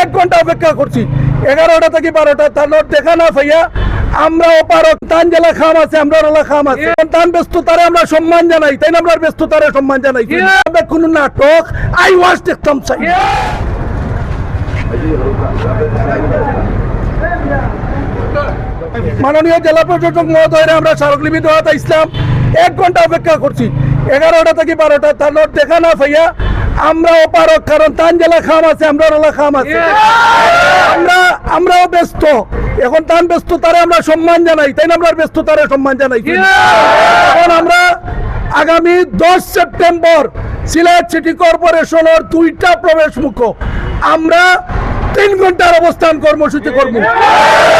1 ঘন্টা অপেক্ষা করছি 11টা থেকে 12টা তার নোট দেখা না পাইয়া আমরা ওপারক তান জেলা খাম আছে আমরা ওলা খাম আছে তান ব্যস্ততারে আমরা সম্মান জানাই তাই না আমরা ব্যস্ততারে সম্মান জানাই আমরা কোন নাটক আই ওয়াজ দেখতাম চাই মাননীয় জেলা প্রশাসক মহোদয়রা আমরা স্মারকলিপি দেওয়াতে ইসলাম 1 ঘন্টা অপেক্ষা করছি 11টা থেকে 12টা তার নোট দেখা না পাইয়া আমরা ওপারক কারণ তান জেলা খাম আছে আমরা ওলা খাম আছে আমরাও ব্যস্ত এখন তান ব্যস্ততারে আমরা সম্মান জানাই তাই না আমরা ব্যস্ততারে সম্মান জানাই এখন আমরা আগামী 10 সেপ্টেম্বর সিলেট সিটি কর্পোরেশনের 2টা প্রবেশ মুখ আমরা 3 ঘন্টার অবস্থান কর্মসূচি করবো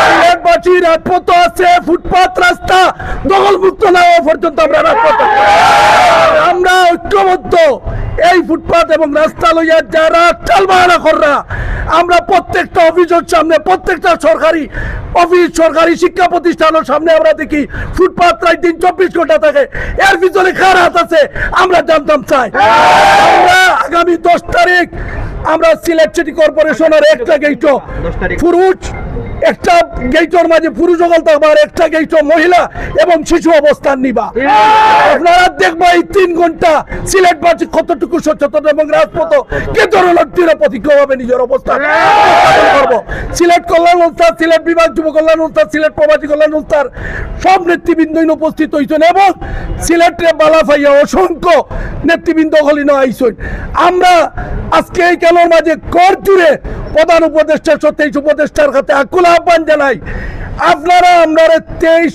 সিলেটবাসী রাজপথ আছে ফুটপাত রাস্তা দখলমুক্ত না হওয়া পর্যন্ত আমরা ঐক্যবদ্ধ এই ফুটপাত এবং রাস্তা লইয়া যারা চালবাহানা কররা আমরা প্রত্যেকটা অফিসের সামনে প্রত্যেকটা সরকারি অফিস সরকারি শিক্ষা প্রতিষ্ঠানের সামনে আমরা দেখি ফুটপাত প্রায় 24 ঘন্টা থাকে এর ভিতরে কার হাত আছে আমরা জানতাম চাই আমরা আগামী 10 তারিখ আমরা সিলেট সিটি কর্পোরেশনের একটা গেট পুরুষ একটা গেটের মাঝে পুরুষ সকল থাকবে আর একটা গেট মহিলা এবং শিশু অবস্থান নিবা আপনারা দেখবো এই 3 ঘন্টা সিলেটবাসী কতটুকু সচেতন এবং রাজপথ কে ধরনের প্রতিজ্ঞা হবে নিজের অবস্থান করবো সিলেট কল্যাণ সংস্থার সিলেট বিভাগ যুব কল্যাণ সংস্থার সিলেট প্রবাসী কল্যাণ সংস্থার সব নেতৃবৃন্দ উপস্থিত হয়েছেন এবং সিলেটে বালাফাইয়া অসংখ্য নেতৃবৃন্দ হলিন আইসেন আমরা আজকে এই কেলোর মাঝে কর জুড়ে প্রধান উপদেষ্টা 23 উপদেষ্টার কাছে আকুল আহ্বান জানাই আপনারা আমরা 23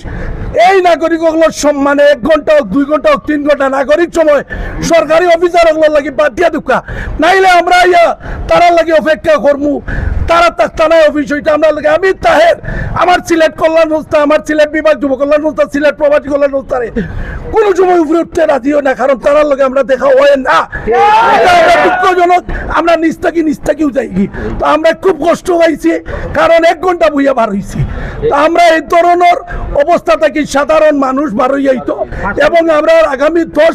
এই নাগরিকগুলোর সম্মানে 1 ঘন্টা হোক 2 ঘন্টা হোক 3 ঘন্টা নাগরিক সময় সরকারি অফিসারগুলোর লাগি বাদ দিয়া দুঃখা নাইলে আমরা তারা লাগি অপেক্ষা করবো তারা থানায় অফিস হইতে আমরা লাগে আমি তাহের আমার সিলেট কল্যাণ সংস্থা আমার সিলেট বিভাগ যুব কল্যাণ সংস্থা সিলেট প্রবাসী কল্যাণ সংস্থারে কোনো সময় উপরে উঠতে রাজিও না কারণ তারার লগে আমরা দেখা হয় না দুঃখজনক আমরা নিস্তাকিও যাই তো আমরা খুব কষ্ট পাইছি কারণ 1 ঘন্টা বইয়া বার হয়েছি তো আমরা এই ধরনের অবস্থা থেকে সাধারণ মানুষ বার হয়ে যাইতো এবং আমরা আগামী 10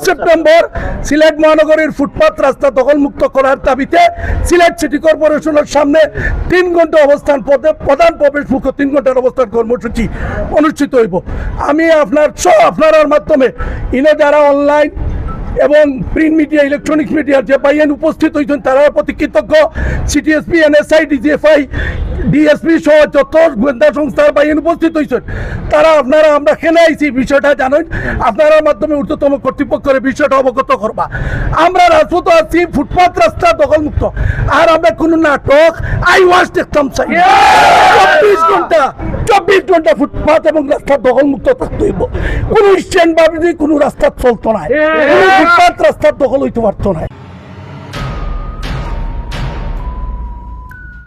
সেপ্টেম্বর সিলেট মহানগরীর ফুটপাত রাস্তা দখলমুক্ত করার দাবিতে সিলেট সিটি কর্পোরেশনের সামনে 3 ঘন্টা অবস্থান প্রধান প্রবেশ মুখ 3 ঘন্টার অবস্থান কর্মসূচি অনুষ্ঠিত হইব আমি আপনার মাধ্যমে যারা অনলাইন এবং প্রিন্ট মিডিয়া ইলেকট্রনিক্স মিডিয়া যে ভাইয়েন উপস্থিত হয়েছেন তারা প্রতি কৃতজ্ঞ সিটিএসপি এনএসআই ডিজিএফআই ডিএসপি সহ যত গোয়েন্দা সংস্থার ভাইয়েন উপস্থিত হয়েছেন তারা আপনারা আমরা খেলে আইছি বিষয়টা জানেন আপনার মাধ্যমে ঊর্ধ্বতম কর্তৃপক্ষের বিষয়টা অবগত করবা আমরা রাজপথ আছি ফুটপাত রাস্তা দখলমুক্ত আর আমরা কোনো নাটক আই ওয়াজ দেখতাম চাই 24 ঘন্টা ফুটপাত এবং রাস্তা দখলমুক্ত থাকতে হইব কোনো স্ট্যান্ড বাবি কোনো রাস্তা চলতো না ফুটপাত রাস্তার দখল হইতে পারতো না।